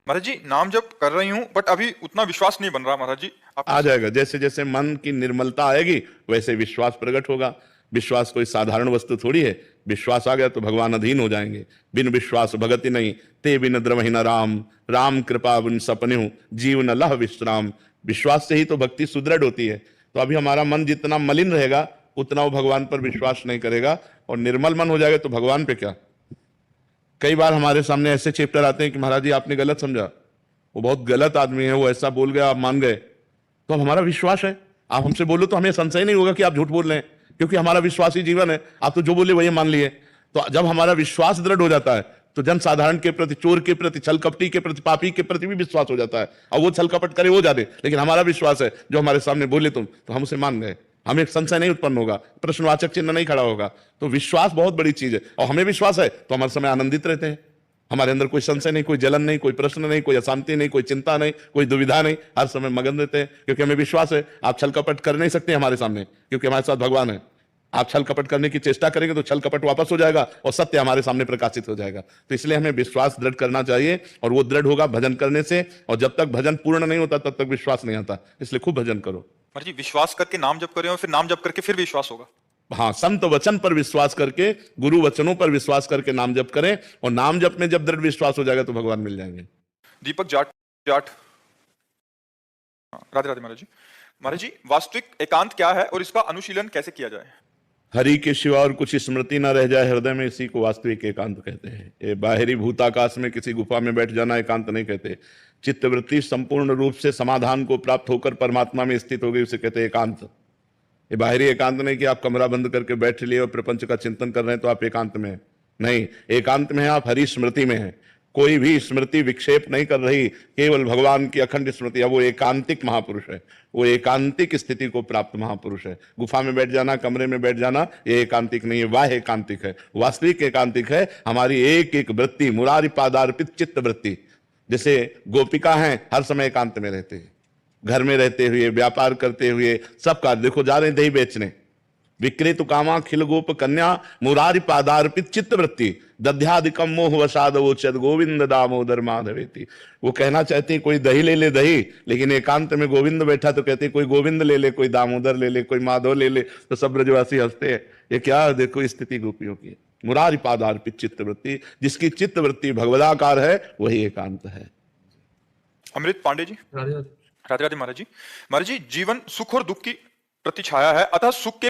महाराज जी नाम जप कर रही हूँ बट अभी उतना विश्वास नहीं बन रहा महाराज जी। आ जाएगा। जैसे जैसे मन की निर्मलता आएगी वैसे विश्वास प्रकट होगा। विश्वास कोई साधारण वस्तु थोड़ी है। विश्वास आ गया तो भगवान अधीन हो जाएंगे। बिन विश्वास भगति नहीं, ते बिन द्रवहि न राम, राम कृपा बिन सपने जीवन लह विश्राम। विश्वास से ही तो भक्ति सुदृढ़ होती है। तो अभी हमारा मन जितना मलिन रहेगा उतना वो भगवान पर विश्वास नहीं करेगा, और निर्मल मन हो जाएगा तो भगवान पे क्या। कई बार हमारे सामने ऐसे चैप्टर आते हैं कि महाराज जी आपने गलत समझा, वो बहुत गलत आदमी है, वो ऐसा बोल गया, आप मान गए। तो अब हमारा विश्वास है, आप हमसे बोलो तो हमें संशय नहीं होगा कि आप झूठ बोल रहे हैं, क्योंकि हमारा विश्वास ही जीवन है। आप तो जो बोले वही मान लिए। तो जब हमारा विश्वास दृढ़ हो जाता है तो जन साधारण के प्रति, चोर के प्रति, छल कपटी के प्रति, पापी के प्रति भी विश्वास हो जाता है। और वो छल कपट करे वो जाने, लेकिन हमारा विश्वास है जो हमारे सामने बोले तुम तो हम उसे मान गए। हमें संशय नहीं उत्पन्न होगा, प्रश्नवाचक चिन्ह नहीं खड़ा होगा। तो विश्वास बहुत बड़ी चीज है, और हमें विश्वास है तो हमारे समय आनंदित रहते हैं। हमारे अंदर कोई संशय नहीं, कोई जलन नहीं, कोई प्रश्न नहीं, कोई अशांति नहीं, कोई चिंता नहीं, कोई दुविधा नहीं। हर समय मगन रहते हैं क्योंकि हमें विश्वास है। आप छल कपट कर नहीं सकते हमारे सामने, क्योंकि हमारे साथ भगवान है। आप छल कपट करने की चेष्टा करेंगे तो छल कपट वापस हो जाएगा और सत्य हमारे सामने प्रकाशित हो जाएगा। तो इसलिए हमें विश्वास दृढ़ करना चाहिए, और वो दृढ़ होगा भजन करने से। और जब तक भजन पूर्ण नहीं होता तब तक विश्वास नहीं आता। इसलिए खूब भजन करो। महाराज जी विश्वास करके नाम जप करें और फिर नाम जप करके फिर विश्वास होगा। हाँ, संत वचन पर विश्वास करके, गुरु वचनों पर विश्वास करके नाम जप करें, और नाम जप में जब दृढ़ विश्वास हो जाएगा तो भगवान मिल जाएंगे। दीपक जाट जाट राधे राधे महाराज जी। महाराज जी वास्तविक एकांत क्या है और इसका अनुशीलन कैसे किया जाए? हरि के सिवा और कुछ स्मृति न रह जाए हृदय में, इसी को वास्तविक एकांत कहते हैं। ये बाहरी भूताकाश में किसी गुफा में बैठ जाना एकांत नहीं कहते। चित्तवृत्ति संपूर्ण रूप से समाधान को प्राप्त होकर परमात्मा में स्थित हो गई, उसे कहते हैं एकांत। ये बाहरी एकांत नहीं कि आप कमरा बंद करके बैठ लिए और प्रपंच का चिंतन कर रहे हैं तो आप एकांत में हैं। नहीं, एकांत में है आप हरि स्मृति में हैं। कोई भी स्मृति विक्षेप नहीं कर रही, केवल भगवान की अखंड स्मृति है। वो एकांतिक महापुरुष है, वो एकांतिक स्थिति को प्राप्त महापुरुष है। गुफा में बैठ जाना, कमरे में बैठ जाना, ये एकांतिक नहीं है, वाह एकांतिक है। वास्तविक एकांतिक है हमारी एक एक वृत्ति, मुरारी पादार्पित चित्त वृत्ति। जैसे गोपिका हैं हर समय एकांत में रहते हैं, घर में रहते हुए, व्यापार करते हुए, सब कार्य। देखो जा रहे दही बेचने, विक्रेतु कामा खिल गोप कन्या, मुरारी पादार्पित चित्त वृत्ति, दध्यादिकम मोह वसाद वोचद गोविंद दामोदर माधवेति। वो कहना चाहते हैं कोई दही ले ले दही, लेकिन एकांत में गोविंद बैठा तो कहते हैं कोई गोविंद ले ले, कोई दामोदर ले ले, कोई माधव ले ले। तो सब ब्रजवासी हंसते हैं। ये क्या देखो स्थिति गोपियों की। मुरारी पादार्पित चित्त वृत्ति, जिसकी चित्त वृत्ति भगवदाकार है वही एकांत है। अमृत पांडे जी राधे राधे महाराज जी। महाराज जी जीवन सुख और दुख की प्रतिछाया है, अतः सुख के